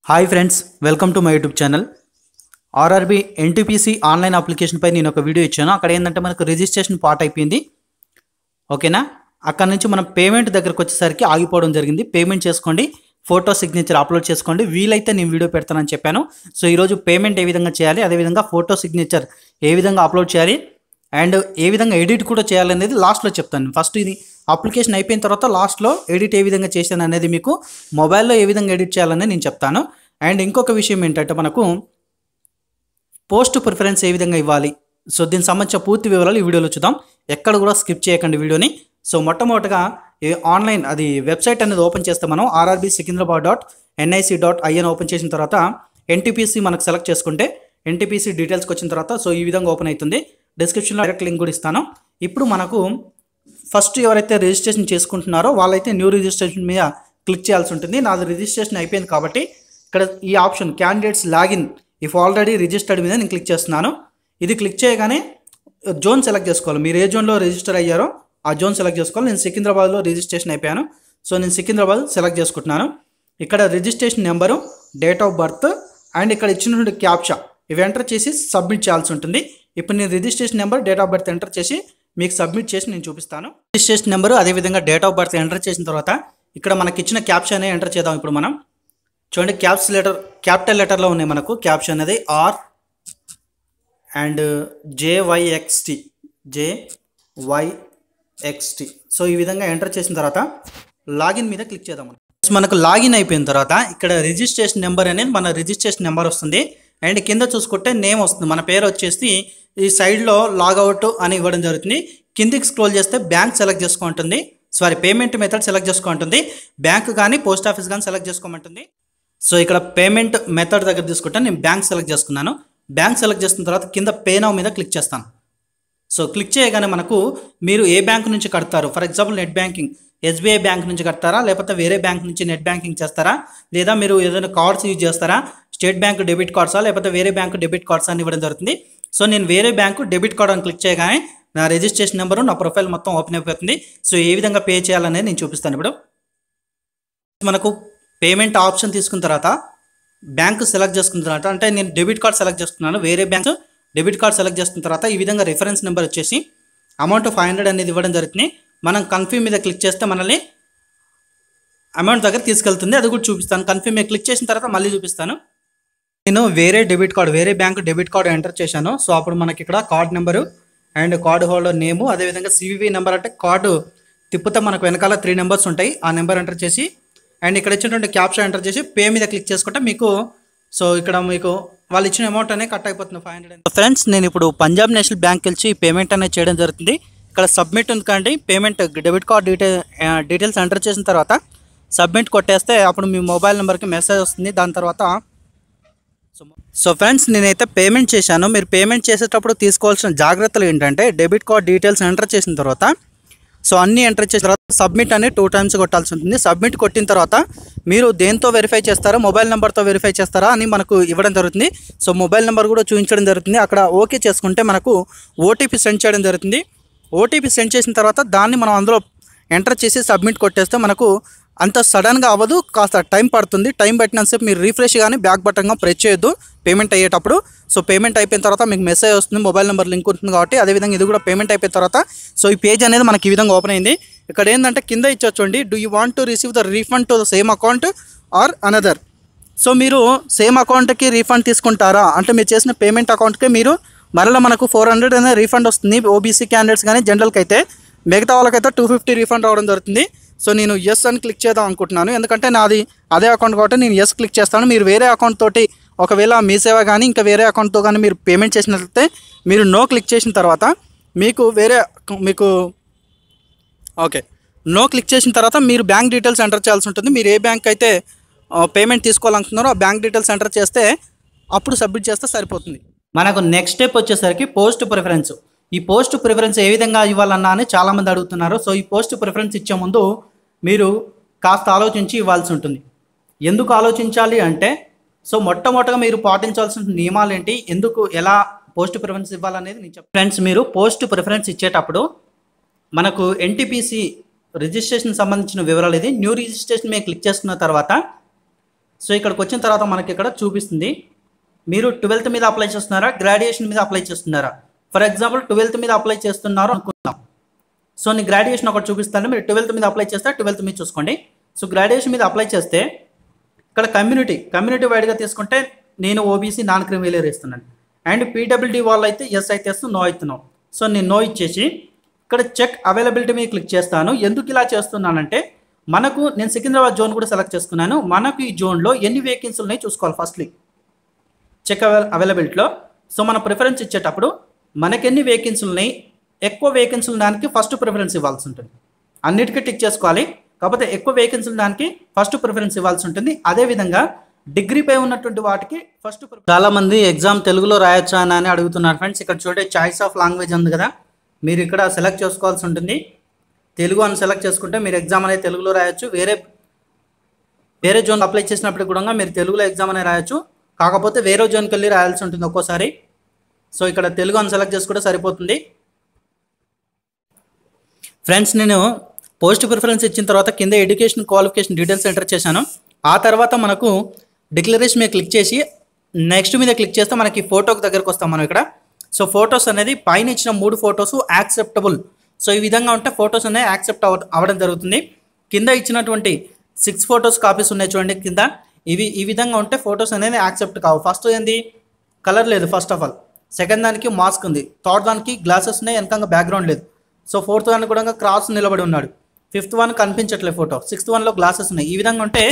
Hi friends, welcome to my YouTube channel. RRB NTPC online application పై నేను ఒక video ఇచ్చాను. అక్కడ ఏంటంటే మనకు రిజిస్ట్రేషన్ పార్ట్ అయిపోయింది. ఓకేనా? అక్కడ నుంచి మనం పేమెంట్ దగ్గరకు వచ్చేసరికి ఆగిపోవడం జరిగింది. పేమెంట్ చేసుకోండి, ఫోటో సిగ్నేచర్ అప్లోడ్ చేసుకోండి, వీలైతే నేను వీడియో పెడతానని చెప్పాను. సో ఈరోజు పేమెంట్ ఏ విధంగా చేయాలి, అదేవిధంగా ఫోటో సిగ్నేచర్ ఏ విధంగా అప్లోడ్ చేయాలి అండ్ ఏ విధంగా ఎడిట్ కూడా చేయాలనేది లాస్ట్లో చెప్తాను. ఫస్ట్ ఇది అప్లికేషన్ అయిపోయిన తర్వాత లాస్ట్లో ఎడిట్ ఏ విధంగా చేశాను అనేది మీకు మొబైల్లో ఏ విధంగా ఎడిట్ చేయాలనేది నేను చెప్తాను. అండ్ ఇంకొక విషయం ఏంటంటే మనకు పోస్ట్ ప్రిఫరెన్స్ ఏ విధంగా ఇవ్వాలి, సో దీనికి సంబంధించిన పూర్తి వివరాలు ఈ వీడియోలో చూద్దాం. ఎక్కడ కూడా స్కిప్ చేయకండి వీడియోని. సో మొట్టమొదటిగా ఆన్లైన్ అది వెబ్సైట్ అనేది ఓపెన్ చేస్తే మనం rrbsikindrabad.nic.in ఓపెన్ చేసిన తర్వాత ఎన్టీపీసీ మనకు సెలెక్ట్ చేసుకుంటే ఎన్టీపీసీ డీటెయిల్స్కి వచ్చిన తర్వాత సో ఈ విధంగా ఓపెన్ అవుతుంది. డిస్క్రిప్షన్లో డైరెక్ట్ లింక్ కూడా ఇస్తాను. ఇప్పుడు మనకు ఫస్ట్ ఎవరైతే రిజిస్ట్రేషన్ చేసుకుంటున్నారో వాళ్ళైతే న్యూ రిజిస్ట్రేషన్ మీద క్లిక్ చేయాల్సి ఉంటుంది. నాది రిజిస్ట్రేషన్ అయిపోయింది కాబట్టి ఇక్కడ ఈ option candidates login if already registered మీద నేను క్లిక్ చేస్తున్నాను. ఇది క్లిక్ చేయగానే జోన్ సెలెక్ట్ చేసుకోవాలి. మీరు ఏ జోన్లో రిజిస్టర్ అయ్యారో ఆ జోన్ సెలెక్ట్ చేసుకోవాలి. నేను సికింద్రాబాద్లో రిజిస్ట్రేషన్ అయిపోయాను, సో నేను సికింద్రాబాద్ సెలెక్ట్ చేసుకుంటున్నాను. ఇక్కడ registration number, date of birth and ఇక్కడ ఇచ్చినటువంటి క్యాప్చా ఇవి ఎంటర్ చేసి సబ్మిట్ చేయాల్సి ఉంటుంది. ఇప్పుడు నేను registration number, date of birth enter చేసి మీకు సబ్మిట్ చేసి నేను చూపిస్తాను. రిజిస్ట్రేషన్ నెంబరు అదేవిధంగా డేట్ ఆఫ్ బర్త్ ఎంటర్ చేసిన తర్వాత ఇక్కడ మనకి ఇచ్చిన క్యాప్షనే ఎంటర్ చేద్దాం. ఇప్పుడు మనం చూడండి, క్యాపిటల్ లెటర్లో ఉన్నాయి మనకు క్యాప్షన్ అనేది ఆర్ అండ్ జేవైఎక్స్టీ. సో ఈ విధంగా ఎంటర్ చేసిన తర్వాత లాగిన్ మీద క్లిక్ చేద్దాం. మనకు లాగిన్ అయిపోయిన తర్వాత ఇక్కడ రిజిస్ట్రేషన్ నెంబర్ అనేది మన రిజిస్ట్రేషన్ నెంబర్ వస్తుంది అండ్ కింద చూసుకుంటే నేమ్ వస్తుంది. మన పేరు వచ్చేసి ఈ సైడ్లో లాగౌట్ అని ఇవ్వడం జరుగుతుంది. కిందికి స్క్రోల్ చేస్తే బ్యాంక్ సెలెక్ట్ చేసుకుంటుంది, పేమెంట్ మెథడ్ సెలెక్ట్ చేసుకుంటుంది. బ్యాంక్ కానీ పోస్ట్ ఆఫీస్ కానీ సెలెక్ట్ చేసుకోమంటుంది. సో ఇక్కడ పేమెంట్ మెథడ్ దగ్గర తీసుకుంటే నేను బ్యాంక్ సెలెక్ట్ చేసుకున్నాను. బ్యాంక్ సెలెక్ట్ చేసుకున్న తర్వాత కింద పే నౌ మీద క్లిక్ చేస్తాను. సో క్లిక్ చేయగానే మనకు మీరు ఏ బ్యాంక్ నుంచి కడతారు, for example net banking SBI bank నుంచి కడతారా, లేకపోతే వేరే బ్యాంక్ నుంచి నెట్ బ్యాంకింగ్ చేస్తారా, లేదా మీరు ఏదైనా కార్డ్స్ యూజ్ చేస్తారా, స్టేట్ బ్యాంక్ డెబిట్ కార్డ్సా లేకపోతే వేరే బ్యాంకు డెబిట్ కార్డ్స్ అని ఇవ్వడం జరుగుతుంది. సో నేను వేరే బ్యాంకు డెబిట్ కార్డ్ అని క్లిక్ చేయగానే నా రిజిస్ట్రేషన్ నెంబరు, నా ప్రొఫైల్ మొత్తం ఓపెన్ అయిపోతుంది. సో ఏ విధంగా పే చేయాలనేది నేను చూపిస్తాను. ఇప్పుడు మనకు పేమెంట్ ఆప్షన్ తీసుకున్న తర్వాత బ్యాంకు సెలెక్ట్ చేసుకున్న తర్వాత, అంటే నేను డెబిట్ కార్డ్ సెలెక్ట్ చేసుకున్నాను, వేరే బ్యాంకు డెబిట్ కార్డ్ సెలెక్ట్ చేసుకున్న తర్వాత ఈ విధంగా రిఫరెన్స్ నెంబర్ వచ్చేసి అమౌంట్ 500 అనేది ఇవ్వడం జరుగుతుంది. మనం కన్ఫర్మ్ మీద క్లిక్ చేస్తే మనల్ని అమౌంట్ దగ్గర తీసుకెళ్తుంది. అది కూడా చూపిస్తాను. కన్ఫర్మ్ మీద క్లిక్ చేసిన తర్వాత మళ్ళీ చూపిస్తాను. నేను వేరే బ్యాంకు డెబిట్ కార్డు ఎంటర్ చేశాను. సో అప్పుడు మనకి ఇక్కడ card number and card holder నేము, అదేవిధంగా సివివి నెంబర్, అంటే కార్డు తిప్పితే మనకు వెనకాల 3 నెంబర్స్ ఉంటాయి. ఆ నెంబర్ ఎంటర్ చేసి అండ్ ఇక్కడ ఇచ్చినటువంటి క్యాప్షన్ ఎంటర్ చేసి పే మీద క్లిక్ చేసుకుంటే మీకు సో ఇక్కడ మీకు వాళ్ళు ఇచ్చిన అమౌంట్ అనేది కట్ అయిపోతుంది 500. ఫ్రెండ్స్, నేను ఇప్పుడు పంజాబ్ నేషనల్ బ్యాంక్ వెళ్ళి పేమెంట్ అనేది చేయడం జరుగుతుంది. ఇక్కడ సబ్మిట్ ఉంది కానీ payment debit card details enter చేసిన తర్వాత సబ్మిట్ కొట్టేస్తే అప్పుడు మీ మొబైల్ నెంబర్కి మెసేజ్ వస్తుంది. దాని తర్వాత సో ఫ్రెండ్స్, నేనైతే పేమెంట్ చేశాను. మీరు పేమెంట్ చేసేటప్పుడు తీసుకోవాల్సిన జాగ్రత్తలు ఏంటంటే డెబిట్ కార్డ్ డీటెయిల్స్ ఎంటర్ చేసిన తర్వాత సో అన్నీ ఎంటర్ చేసిన తర్వాత సబ్మిట్ అని 2 టైమ్స్ కొట్టాల్సి ఉంటుంది. సబ్మిట్ కొట్టిన తర్వాత మీరు దేంతో వెరిఫై చేస్తారో, మొబైల్ నెంబర్తో వెరిఫై చేస్తారా అని మనకు ఇవ్వడం జరుగుతుంది. సో మొబైల్ నెంబర్ కూడా చూపించడం జరుగుతుంది. అక్కడ ఓకే చేసుకుంటే మనకు ఓటీపీ సెండ్ చేయడం జరుగుతుంది. ఓటీపీ సెండ్ చేసిన తర్వాత దాన్ని మనం అందులో ఎంటర్ చేసి సబ్మిట్ కొట్టేస్తే మనకు అంత సడన్గా అవ్వదు, కాస్త టైం పడుతుంది. టైం పట్టినంతసేపు మీరు రీఫ్రెష్ కానీ బ్యాక్ బటన్గా ప్రెస్ చేయొద్దు పేమెంట్ అయ్యేటప్పుడు. సో పేమెంట్ అయిపోయిన తర్వాత మీకు మెసేజ్ వస్తుంది, మొబైల్ నెంబర్ లింక్ ఉంటుంది కాబట్టి. అదేవిధంగా ఇది కూడా పేమెంట్ అయిపోయిన తర్వాత సో ఈ పేజ్ అనేది మనకి ఈ విధంగా ఓపెన్ అయింది. ఇక్కడ ఏంటంటే కింద ఇచ్చొచ్చండి, do you want to receive the refund to the same account or another. So మీరు సేమ్ అకౌంట్కి రీఫండ్ తీసుకుంటారా అంటే మీరు చేసిన పేమెంట్ అకౌంట్కి మీరు మరలా మనకు 400 అనేది రీఫండ్ వస్తుంది. ఓబీసీ క్యాండిడేట్స్ కానీ జనరల్కి అయితే, మిగతా వాళ్ళకైతే 250 రీఫండ్ రావడం జరుగుతుంది. సో నేను ఎస్ అని క్లిక్ చేద్దాం అనుకుంటున్నాను, ఎందుకంటే నాది అదే అకౌంట్ కాబట్టి నేను ఎస్ క్లిక్ చేస్తాను. మీరు వేరే అకౌంట్ తోటి ఒకవేళ మీ సేవ కానీ ఇంకా వేరే అకౌంట్తో కానీ మీరు పేమెంట్ చేసినట్లయితే మీరు నో క్లిక్ చేసిన తర్వాత నో క్లిక్ చేసిన తర్వాత మీరు బ్యాంక్ డీటెయిల్స్ ఎంటర్ చేయాల్సి ఉంటుంది. మీరు ఏ బ్యాంక్ అయితే పేమెంట్ తీసుకోవాలనుకుంటున్నారో ఆ బ్యాంక్ డీటెయిల్స్ ఎంటర్ చేస్తే అప్పుడు సబ్మిట్ చేస్తే సరిపోతుంది. మనకు నెక్స్ట్ స్టెప్ వచ్చేసరికి పోస్ట్ ప్రిఫరెన్స్. ఈ పోస్ట్ ప్రిఫరెన్స్ ఏ విధంగా ఇవ్వాలన్నా అని చాలామంది అడుగుతున్నారు. సో ఈ పోస్ట్ ప్రిఫరెన్స్ ఇచ్చే ముందు మీరు కాస్త ఆలోచించి ఇవ్వాల్సి ఉంటుంది. ఎందుకు ఆలోచించాలి అంటే సో మొట్టమొదటిగా మీరు పాటించాల్సిన నియమాలు ఏంటి, ఎందుకు ఎలా పోస్ట్ ప్రిఫరెన్స్ ఇవ్వాలనేది నేను చెప్తాను. ఫ్రెండ్స్, మీరు పోస్ట్ ప్రిఫరెన్స్ ఇచ్చేటప్పుడు మనకు ఎన్టీపీసీ రిజిస్ట్రేషన్ సంబంధించిన వివరాలు ఇది. న్యూ రిజిస్ట్రేషన్ మీద క్లిక్ చేసుకున్న తర్వాత సో ఇక్కడికి వచ్చిన తర్వాత మనకి ఇక్కడ చూపిస్తుంది మీరు 12th మీద అప్లై చేస్తున్నారా, గ్రాడ్యుయేషన్ మీద అప్లై చేస్తున్నారా. ఫర్ ఎగ్జాంపుల్ 12th మీద అప్లై చేస్తున్నారు అనుకుందాం. సో నేను గ్రాడ్యుయేషన్ ఒకటి చూపిస్తాను, మీరు 12th మీద అప్లై చేస్తే 12th మీద చూసుకోండి. సో గ్రాడ్యుయేషన్ మీద అప్లై చేస్తే ఇక్కడ కమ్యూనిటీ వైడ్గా తీసుకుంటే నేను ఓబీసీ నాన్ క్రిమినల్ ఇస్తున్నాను. అండ్ పీడబ్ల్యూడీ వాళ్ళు అయితే ఎస్ అయితే నో అయితే నో. సో నేను నో ఇచ్చేసి ఇక్కడ చెక్ అవైలబిలిటీ మీద క్లిక్ చేస్తాను. ఎందుకు ఇలా చేస్తున్నానంటే మనకు నేను సికింద్రాబాద్ జోన్ కూడా సెలెక్ట్ చేసుకున్నాను. మనకు ఈ జోన్లో ఎన్ని వేకెన్సీలు ఉన్నాయి చూసుకోవాలి ఫస్ట్లీ చెక్ అవైలబిలిటీలో. సో మన ప్రిఫరెన్స్ ఇచ్చేటప్పుడు మనకి ఎన్ని వేకెన్సీలు ఉన్నాయి, ఎక్కువ వేకెన్సీలు దానికి ఫస్ట్ ప్రిఫరెన్స్ ఇవ్వాల్సి ఉంటుంది. అన్నిటికీ టిక్ చేసుకోవాలి, కాకపోతే ఎక్కువ వేకెన్సీలు దానికి ఫస్ట్ ప్రిఫరెన్స్ ఇవ్వాల్సి ఉంటుంది. అదేవిధంగా డిగ్రీపై ఉన్నటువంటి వాటికి ఫస్ట్ ప్రిఫరెన్స్. చాలామంది ఎగ్జామ్ తెలుగులో రాయొచ్చా అని అడుగుతున్నారు ఫ్రెండ్స్. ఇక్కడ చూడండి చాయిస్ ఆఫ్ లాంగ్వేజ్ ఉంది కదా, మీరు ఇక్కడ సెలెక్ట్ చేసుకోవాల్సి ఉంటుంది. తెలుగు అని సెలెక్ట్ చేసుకుంటే మీరు ఎగ్జామ్ అనేది తెలుగులో రాయొచ్చు. వేరే జోన్ అప్లై చేసినప్పుడు కూడా మీరు తెలుగులో ఎగ్జామ్ అనేది రాయొచ్చు, కాకపోతే వేరే జోన్కి వెళ్ళి రాయాల్సి ఉంటుంది ఒక్కోసారి. సో ఇక్కడ తెలుగు అని సెలెక్ట్ చేసుకుంటే సరిపోతుంది ఫ్రెండ్స్. నేను పోస్ట్ ప్రిఫరెన్స్ ఇచ్చిన తర్వాత కింద ఎడ్యుకేషన్ క్వాలిఫికేషన్ డీటెయిల్స్ ఎంటర్ చేశాను. ఆ తర్వాత మనకు డిక్లరేషన్ మీద క్లిక్ చేసి నెక్స్ట్ మీద క్లిక్ చేస్తే మనకి ఫోటోకి దగ్గరకు వస్తాం మనం ఇక్కడ. సో ఫొటోస్ అనేది పైన ఇచ్చిన 3 ఫొటోస్ యాక్సెప్టబుల్. సో ఈ విధంగా ఉంటే ఫొటోస్ అనేవి యాక్సెప్ట్ అవ్వడం జరుగుతుంది. కింద ఇచ్చినటువంటి 6 ఫొటోస్ కాపీస్ ఉన్నాయి చూడండి కింద, ఈ విధంగా ఉంటే ఫొటోస్ అనేది యాక్సెప్ట్ కావు. ఫస్ట్ ఏంది కలర్ లేదు ఫస్ట్ ఆఫ్ ఆల్, సెకండ్ దానికి మాస్క్ ఉంది, థర్డ్ దానికి గ్లాసెస్ ఉన్నాయి, వెనకంగా బ్యాక్గ్రౌండ్ లేదు. సో ఫోర్త్ దానికి కూడా క్రాస్ నిలబడి ఉన్నాడు, 5th వన్ కనిపించట్లేదు ఫోటో, 6th వన్లో గ్లాసెస్ ఉన్నాయి. ఈ విధంగా ఉంటే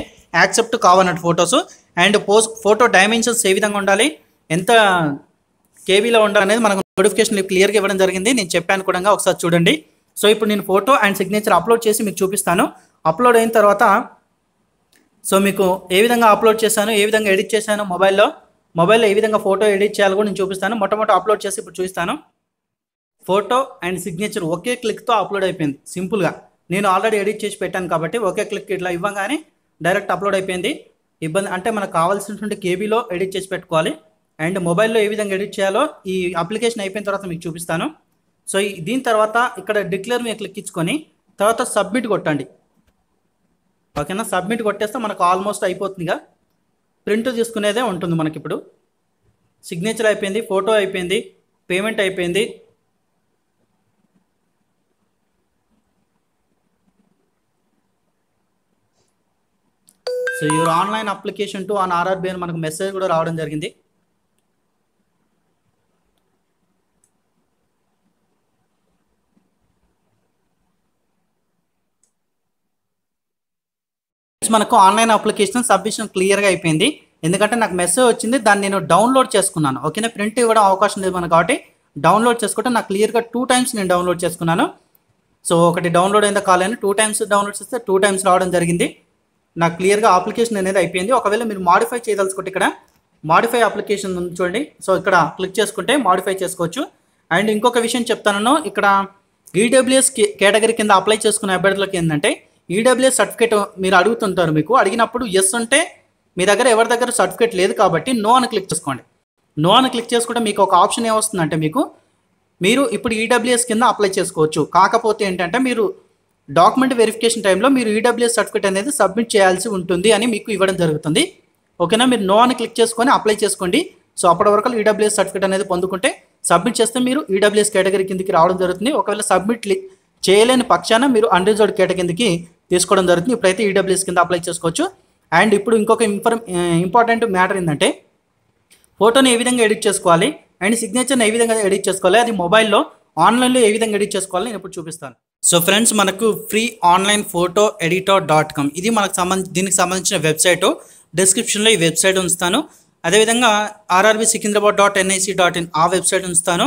యాక్సెప్ట్ కావన్నట్టు ఫొటోస్. అండ్ ఫోటో డైమెన్షన్స్ ఏ విధంగా ఉండాలి, ఎంత కేబీలో ఉండాలనేది మనకు నోటిఫికేషన్ క్లియర్గా ఇవ్వడం జరిగింది. నేను చెప్పాను కూడా, ఒకసారి చూడండి. సో ఇప్పుడు నేను ఫోటో అండ్ సిగ్నేచర్ అప్లోడ్ చేసి మీకు చూపిస్తాను. అప్లోడ్ అయిన తర్వాత సో మీకు ఏ విధంగా అప్లోడ్ చేశాను, ఏ విధంగా ఎడిట్ చేశాను, మొబైల్లో ఏ విధంగా ఫోటో ఎడిట్ చేయాలో కూడా నేను చూపిస్తాను. మొట్టమొదటి అప్లోడ్ చేసి ఇప్పుడు చూపిస్తాను. ఫోటో అండ్ సిగ్నేచర్ ఒకే క్లిక్తో అప్లోడ్ అయిపోయింది సింపుల్గా. నేను ఆల్రెడీ ఎడిట్ చేసి పెట్టాను కాబట్టి ఒకే క్లిక్ ఇట్లా ఇవ్వగానే డైరెక్ట్ అప్లోడ్ అయిపోయింది. ఇబ్బంది అంటే మనకు కావాల్సినటువంటి కేబీలో ఎడిట్ చేసి పెట్టుకోవాలి. అండ్ మొబైల్లో ఏ విధంగా ఎడిట్ చేయాలో ఈ అప్లికేషన్ అయిపోయిన తర్వాత మీకు చూపిస్తాను. సో దీని తర్వాత ఇక్కడ డిక్లేర్ మీద క్లిక్ ఇచ్చుకొని తర్వాత సబ్మిట్ కొట్టండి. ఓకేనా, సబ్మిట్ కొట్టేస్తే మనకు ఆల్మోస్ట్ అయిపోతుందిగా. ప్రింట్ తీసుకునేదే ఉంటుంది మనకి. ఇప్పుడు సిగ్నేచర్ అయిపోయింది, ఫోటో అయిపోయింది, పేమెంట్ అయిపోయింది. So your online application to on RRB అని మనకు మెసేజ్ కూడా రావడం జరిగింది. మనకు ఆన్లైన్ అప్లికేషన్ సబ్మిషన్ క్లియర్గా అయిపోయింది. ఎందుకంటే నాకు మెసేజ్ వచ్చింది, దాన్ని నేను డౌన్లోడ్ చేసుకున్నాను. ఓకేనా, ప్రింట్ ఇవ్వడం అవకాశం లేదు మనకు కాబట్టి డౌన్లోడ్ చేసుకుంటే నాకు క్లియర్గా 2 times నేను డౌన్లోడ్ చేసుకున్నాను. సో ఒకటి డౌన్లోడ్ అయిందా కాలేని 2 times డౌన్లోడ్ చేస్తే 2 times రావడం జరిగింది. నాకు క్లియర్గా అప్లికేషన్ అనేది అయిపోయింది. ఒకవేళ మీరు మాడిఫై చేయదలుచుకుంటే ఇక్కడ మాడిఫై అప్లికేషన్ ఉంది చూడండి. సో ఇక్కడ క్లిక్ చేసుకుంటే మాడిఫై చేసుకోవచ్చు. అండ్ ఇంకొక విషయం చెప్తాను, ఇక్కడ ఈడబ్ల్యూఎస్ కేటగిరీ కింద అప్లై చేసుకునే అభ్యర్థులకి ఏంటంటే ఈడబ్ల్యూఎస్ సర్టిఫికేట్ మీరు అడుగుతుంటారు. మీకు అడిగినప్పుడు ఎస్ ఉంటే మీ దగ్గర ఎవరి దగ్గర సర్టిఫికేట్ లేదు కాబట్టి నో అని క్లిక్ చేసుకోండి. నో అని క్లిక్ చేసుకుంటే మీకు ఒక ఆప్షన్ ఏమొస్తుందంటే మీరు ఇప్పుడు ఈడబ్ల్యూఎస్ కింద అప్లై చేసుకోవచ్చు. కాకపోతే ఏంటంటే మీరు డాక్యుమెంట్ వెరిఫికేషన్ టైంలో మీరు ఈడబ్ల్యూఎస్ సర్టిఫికేట్ అనేది సబ్మిట్ చేయాల్సి ఉంటుంది అని మీకు ఇవ్వడం జరుగుతుంది. ఓకేనా, మీరు నో అని క్లిక్ చేసుకొని అప్లై చేసుకోండి. సో అప్పటి వరకు ఈడబ్ల్యూఎస్ సర్టిఫికేట్ అనేది పొందుకుంటే సబ్మిట్ చేస్తే మీరు ఈడబ్ల్యూఎస్ కేటగిరీ కిందకి రావడం జరుగుతుంది. ఒకవేళ సబ్మిట్ చేయలేని పక్షాన మీరు అన్రిజర్వ్డ్ కేటగిరీ కిందకి తీసుకోవడం జరుగుతుంది. ఇప్పుడైతే ఈడబ్ల్యూఎస్ కింద అప్లై చేసుకోవచ్చు. అండ్ ఇప్పుడు ఇంకొక ఇంపార్టెంట్ మ్యాటర్ ఏంటంటే ఫోటోని ఏ విధంగా ఎడిట్ చేసుకోవాలి అండ్ సిగ్నేచర్ని ఏ విధంగా ఎడిట్ చేసుకోవాలి, అది మొబైల్లో ఆన్లైన్లో ఏ విధంగా ఎడిట్ చేసుకోవాలి నేను ఇప్పుడు చూపిస్తాను. సో ఫ్రెండ్స్, మనకు ఫ్రీ ఆన్లైన్ ఫోటో ఎడిటర్.com ఇది మనకు దీనికి సంబంధించిన వెబ్సైటు. డిస్క్రిప్షన్లో ఈ వెబ్సైట్ ఉంచుతాను. అదేవిధంగా rrbsikindrabad.nic.in ఆ వెబ్సైట్ ఉంచుతాను.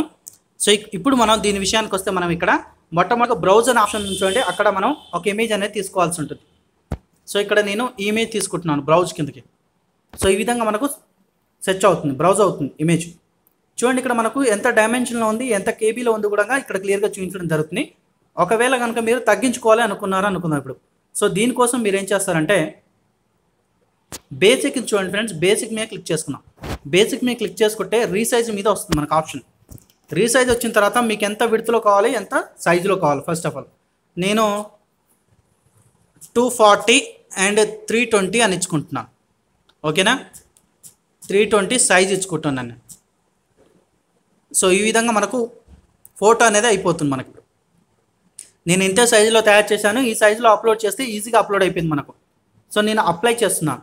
సో ఇప్పుడు మనం దీని విషయానికి వస్తే మనం ఇక్కడ మొట్టమొదటి బ్రౌజర్ ఆప్షన్ చూడండి, అక్కడ మనం ఒక ఇమేజ్ అనేది తీసుకోవాల్సి ఉంటుంది. సో ఇక్కడ నేను ఇమేజ్ తీసుకుంటున్నాను బ్రౌజ్ కిందకి. సో ఈ విధంగా మనకు సెర్చ్ అవుతుంది, బ్రౌజ్ అవుతుంది ఇమేజ్. చూడండి ఇక్కడ మనకు ఎంత డైమెన్షన్లో ఉంది, ఎంత కేబీలో ఉంది కూడా ఇక్కడ క్లియర్గా చూపించడం జరుగుతుంది. ఒకవేళ కనుక మీరు తగ్గించుకోవాలి అనుకుందాం ఇప్పుడు. సో దీనికోసం మీరు ఏం చేస్తారంటే బేసిక్ చూడండి ఫ్రెండ్స్, బేసిక్ మీద క్లిక్ చేసుకున్నాం. బేసిక్ మీద క్లిక్ చేసుకుంటే రీసైజ్ మీద వస్తుంది మనకు ఆప్షన్. రీసైజ్ వచ్చిన తర్వాత మీకు ఎంత విడ్త్లో కావాలి, ఎంత సైజులో కావాలి. ఫస్ట్ ఆఫ్ ఆల్ నేను 240 and 320 అని ఇచ్చుకుంటున్నాను. ఓకేనా. 320 సైజ్ ఇచ్చుకుంటున్నాను. సో ఈ విధంగా మనకు ఫోటో అనేది అయిపోతుంది మనకు. నేను ఇంతే సైజులో తయారు చేశాను, ఈ సైజులో అప్లోడ్ చేస్తే ఈజీగా అప్లోడ్ అయిపోయింది మనకు. సో నేను అప్లై చేస్తున్నాను.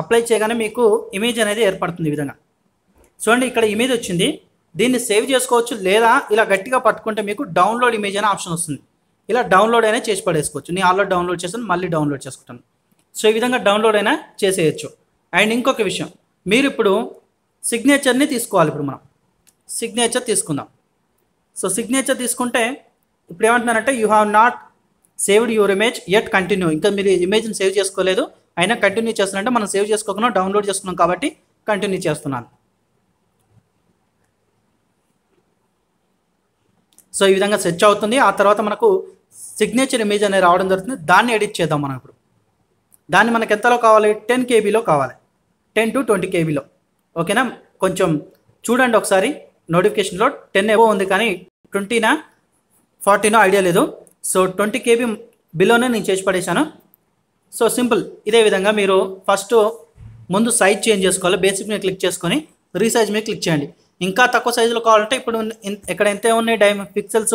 అప్లై చేయగానే మీకు ఇమేజ్ అనేది ఏర్పడుతుంది ఈ విధంగా. చూడండి ఇక్కడ ఇమేజ్ వచ్చింది. దీన్ని సేవ్ చేసుకోవచ్చు, లేదా ఇలా గట్టిగా పట్టుకుంటే మీకు డౌన్లోడ్ ఇమేజ్ అనే ఆప్షన్ వస్తుంది. ఇలా డౌన్లోడ్ అయినా చేసి పడేసుకోవచ్చు. నేను ఆల్రెడీ డౌన్లోడ్ చేశాను, మళ్ళీ డౌన్లోడ్ చేసుకుంటాను. సో ఈ విధంగా డౌన్లోడ్ అయినా చేసేయచ్చు. అండ్ ఇంకొక విషయం, మీరు ఇప్పుడు సిగ్నేచర్ని తీసుకోవాలి. ఇప్పుడు మనం సిగ్నేచర్ తీసుకుందాం. సో సిగ్నేచర్ తీసుకుంటే ఇప్పుడు ఏమంటున్నారంటే you have not saved your image yet continue. ఇంకా మీరు ఇమేజ్ని సేవ్ చేసుకోలేదు, అయినా కంటిన్యూ చేస్తున్నారంటే మనం సేవ్ చేసుకోకుండా డౌన్లోడ్ చేసుకున్నాం కాబట్టి కంటిన్యూ చేస్తున్నాను. సో ఈ విధంగా సెర్చ్ అవుతుంది. ఆ తర్వాత మనకు సిగ్నేచర్ ఇమేజ్ అనేది రావడం జరుగుతుంది. దాన్ని ఎడిట్ చేద్దాం మనం ఇప్పుడు. దాన్ని మనకు ఎంతలో కావాలి? 10 KB కావాలి, 10 to 20 KB. ఓకేనా. కొంచెం చూడండి ఒకసారి నోటిఫికేషన్లో 10 ఎబో ఉంది, కానీ 20నా 40నో ఐడియా లేదు. సో 20 KB బిలోనే నేను చేసి పడేశాను. So simple. ఇదే విధంగా మీరు ఫస్ట్ ముందు సైజ్ చేంజ్ చేసుకోవాలి. బేసిక్ మీద క్లిక్ చేసుకొని రీసైజ్ మీద క్లిక్ చేయండి. ఇంకా తక్కువ సైజులో కావాలంటే ఇప్పుడు ఇక్కడ ఎంత ఉన్నాయి పిక్సెల్స్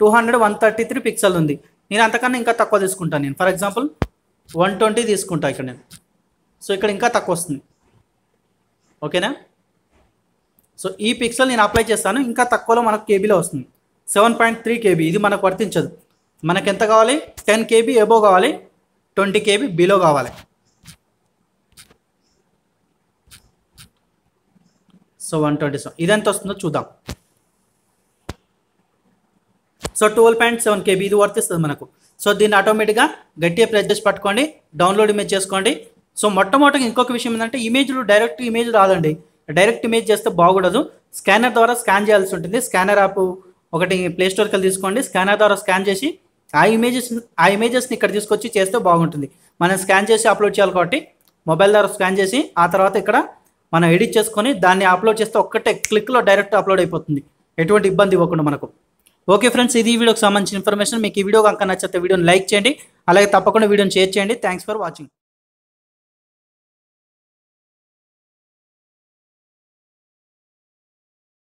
200 133 పిక్సెల్ ఉంది. నేను అంతకన్నా ఇంకా తక్కువ తీసుకుంటాను. నేను ఫర్ ఎగ్జాంపుల్ 120 తీసుకుంటా ఇక్కడ నేను. సో ఇక్కడ ఇంకా తక్కువ వస్తుంది. ఓకేనా. సో ఈ పిక్సెల్ నేను అప్లై చేస్తాను. ఇంకా తక్కువలో మనకు కేబీలో వస్తుంది, 7.3 KB. ఇది మనకు వర్తించదు. మనకు ఎంత కావాలి? 10 KB ఎబో కావాలి, 20 KB బిలో కావాలి. సో 120. ఇదెంత వస్తుందో చూద్దాం. సో 12.7 KB ఇది వర్తిస్తుంది మనకు. సో దీన్ని ఆటోమేటిక్గా గట్టిగా ప్రెస్ చేసి పట్టుకోండి, డౌన్లోడ్ ఇమేజ్ చేసుకోండి. సో మొట్టమొదటిగా ఇంకొక విషయం ఏంటంటే ఇమేజ్లు డైరెక్ట్ ఇమేజ్ రాదండి. డైరెక్ట్ ఇమేజ్ చేస్తే బాగుండదు. స్కానర్ ద్వారా స్కాన్ చేయాల్సి ఉంటుంది. స్కానర్ యాప్ ఒకటి ప్లేస్టోర్కి వెళ్ళి తీసుకోండి. స్కానర్ ద్వారా స్కాన్ చేసి ఆ ఇమేజెస్ని ఇక్కడ తీసుకొచ్చి చేస్తే బాగుంటుంది. మనం స్కాన్ చేసి అప్లోడ్ చేయాలి కాబట్టి మొబైల్ ద్వారా స్కాన్ చేసి ఆ తర్వాత ఇక్కడ మనం ఎడిట్ చేసుకొని దాన్ని అప్లోడ్ చేస్తే ఒక్కటే క్లిక్లో డైరెక్ట్ అప్లోడ్ అయిపోతుంది, ఎటువంటి ఇబ్బంది ఇవ్వకుండా మనకు. ఓకే ఫ్రెండ్స్, ఇది ఈ వీడియోకి సంబంధించిన ఇన్ఫర్మేషన్. మీకు ఈ వీడియో కనుక నచ్చితే వీడియోని లైక్ చేయండి, అలాగే తప్పకుండా వీడియోని షేర్ చేయండి. Thanks for watching.